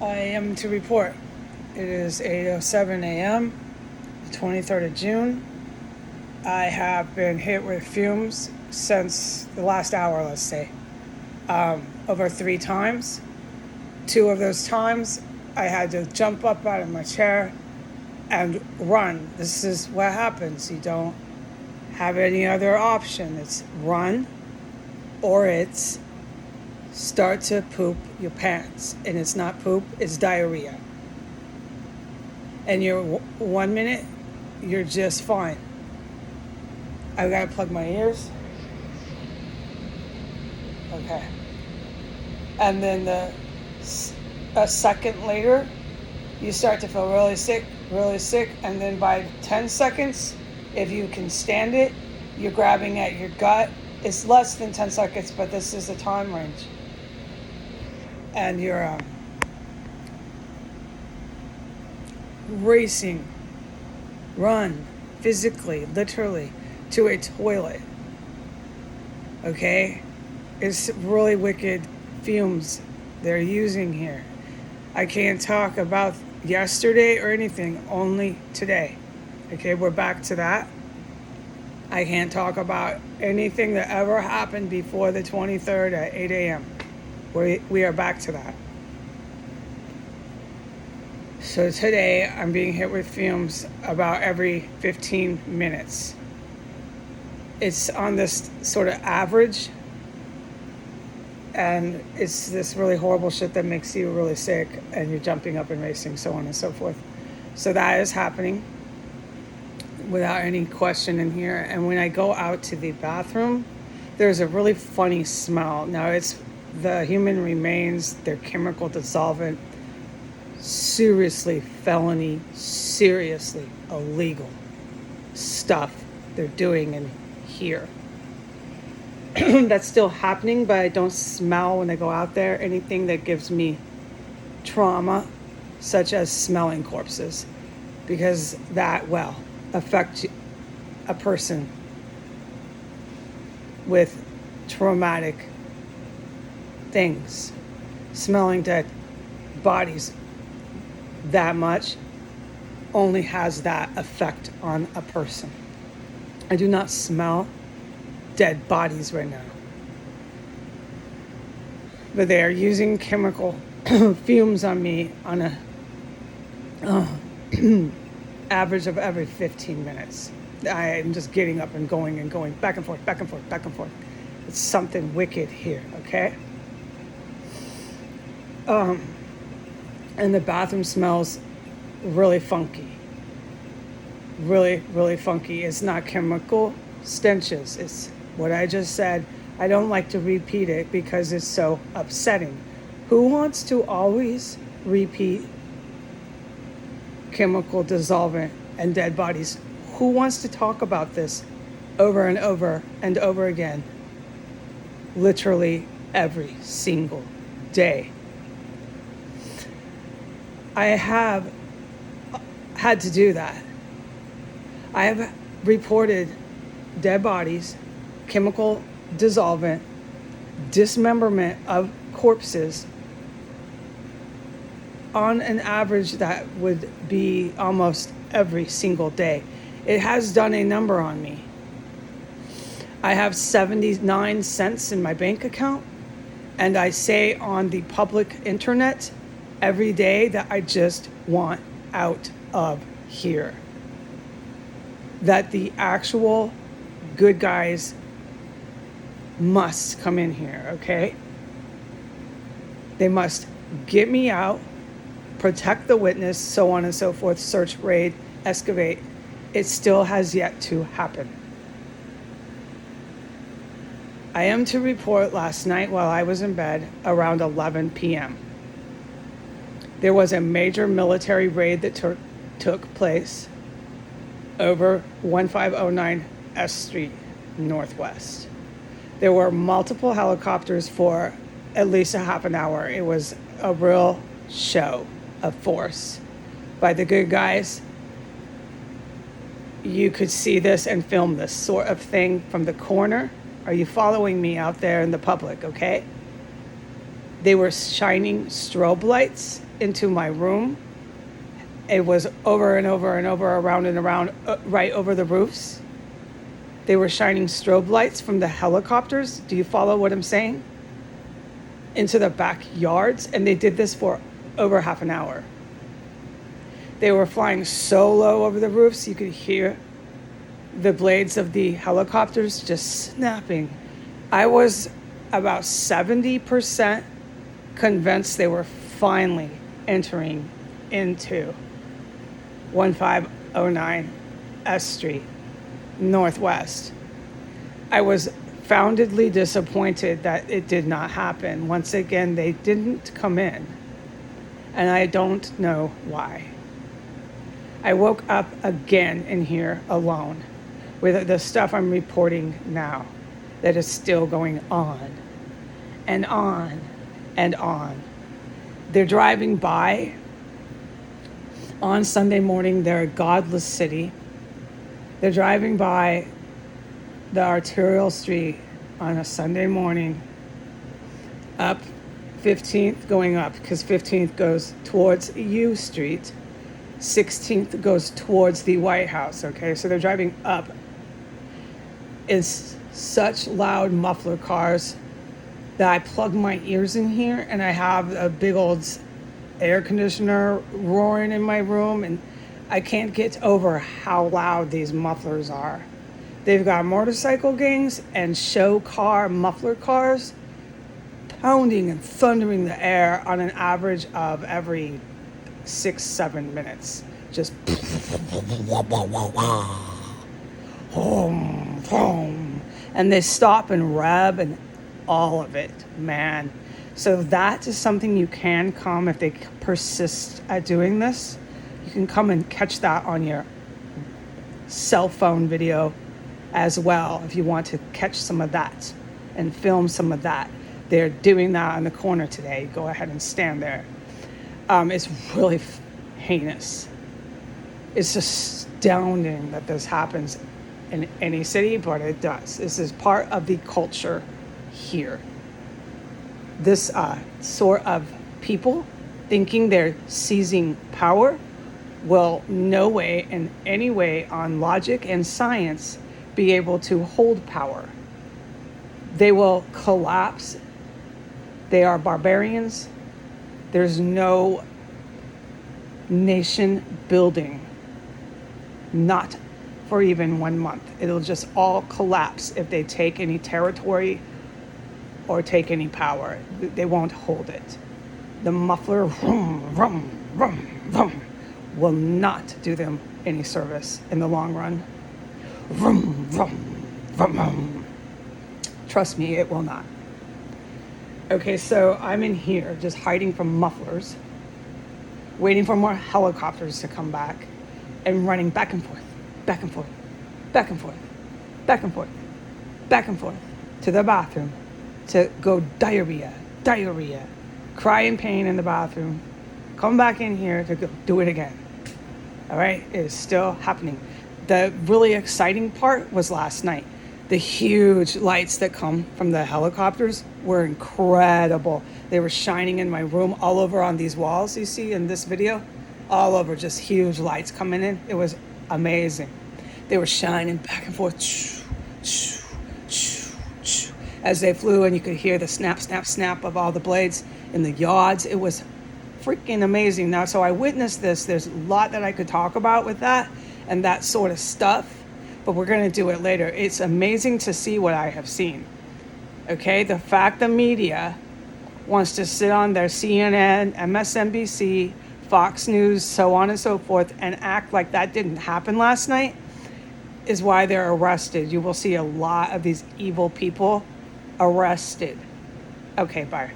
I am to report. It is 8:07 a.m., the 23rd of June. I have been hit with fumes since the last hour, let's say, over 3 times. 2 of those times, I had to jump up out of my chair and run. This is what happens. You don't have any other option. It's run or it's start to poop your pants. And it's not poop, it's diarrhea. And you're 1 minute, you're just fine. I gotta plug my ears. Okay. And then a second later, you start to feel really sick, and then by 10 seconds, if you can stand it, you're grabbing at your gut. It's less than 10 seconds, but this is the time range. And you're racing, run, physically, literally, to a toilet. Okay? It's really wicked fumes they're using here. I can't talk about yesterday or anything, only today. Okay, we're back to that. I can't talk about anything that ever happened before the 23rd at 8 a.m. We are back to that. So today I'm being hit with fumes about every 15 minutes. It's on this sort of average, and it's this really horrible shit that makes you really sick and you're jumping up and racing, so on and so forth. So that is happening without any question in here. And when I go out to the bathroom, there's a really funny smell. Now it's the human remains, they're chemical dissolvent, seriously felony, seriously illegal stuff they're doing in here. That's still happening, but I don't smell when I go out there anything that gives me trauma, such as smelling corpses, because that affect a person with traumatic things. Smelling dead bodies that much only has that effect on a person. I do not smell dead bodies right now, but they are using chemical fumes on me on a average of every 15 minutes. I am just getting up and going back and forth. It's something wicked here, okay? And the bathroom smells really funky. Really, really funky. It's not chemical stenches. It's what I just said. I don't like to repeat it because it's so upsetting. Who wants to always repeat chemical dissolvent and dead bodies? Who wants to talk about this over and over and over again? Literally every single day. I have had to do that. I have reported dead bodies, chemical dissolvent, dismemberment of corpses on an average that would be almost every single day. It has done a number on me. I have 79 cents in my bank account, and I say on the public internet every day that I just want out of here. That the actual good guys must come in here, okay? They must get me out, protect the witness, so on and so forth, search, raid, excavate. It still has yet to happen. I am to report last night while I was in bed around 11 p.m. There was a major military raid that took place over 1509 S Street Northwest. There were multiple helicopters for at least a half an hour. It was a real show of force by the good guys. You could see this and film this sort of thing from the corner. Are you following me out there in the public, okay? They were shining strobe lights into my room. It was over and over and over, around and around, right over the roofs. They were shining strobe lights from the helicopters. Do you follow what I'm saying? Into the backyards. And they did this for over half an hour. They were flying so low over the roofs, you could hear the blades of the helicopters just snapping. I was about 70% convinced they were finally entering into 1509 S Street Northwest. I was foundedly disappointed that it did not happen. Once again, they didn't come in, and I don't know why. I woke up again in here alone with the stuff I'm reporting now that is still going on and on and on. They're driving by on Sunday morning. They're a godless city. They're driving by the arterial street on a Sunday morning, up 15th, going up, because 15th goes towards U Street. 16th goes towards the White House, okay? So they're driving up in such loud muffler cars that I plug my ears in here, and I have a big old air conditioner roaring in my room, and I can't get over how loud these mufflers are. They've got motorcycle gangs and show car muffler cars pounding and thundering the air on an average of every 6-7 minutes. Just boom, boom. And they stop and rev and all of it, man. So that is something you can come, if they persist at doing this, you can come and catch that on your cell phone video as well, if you want to catch some of that and film some of that. They're doing that on the corner today. Go ahead and stand there. It's really heinous. It's astounding that this happens in any city, but it does. This is part of the culture here. This sort of people thinking they're seizing power will no way, in any way, on logic and science, be able to hold power. They will collapse. They are barbarians. There's no nation building, not for even 1 month. It'll just all collapse if they take any territory or take any power. They won't hold it. The muffler vroom, vroom, vroom, vroom, will not do them any service in the long run. Vroom, vroom, vroom, vroom. Trust me, it will not. Okay, so I'm in here just hiding from mufflers, waiting for more helicopters to come back, and running back and forth, back and forth, back and forth, back and forth, back and forth to the bathroom to go diarrhea, cry in pain in the bathroom, come back in here to go do it again. All right, it is still happening. The really exciting part was last night. The huge lights that come from the helicopters were incredible. They were shining in my room all over on these walls you see in this video. All over, just huge lights coming in. It was amazing. They were shining back and forth as they flew, and you could hear the snap, snap, snap of all the blades in the yards. It was freaking amazing. Now, so I witnessed this. There's a lot that I could talk about with that and that sort of stuff, but we're going to do it later. It's amazing to see what I have seen. Okay, the fact the media wants to sit on their CNN, MSNBC, Fox News, so on and so forth, and act like that didn't happen last night is why they're arrested. You will see a lot of these evil people arrested. Okay, bye.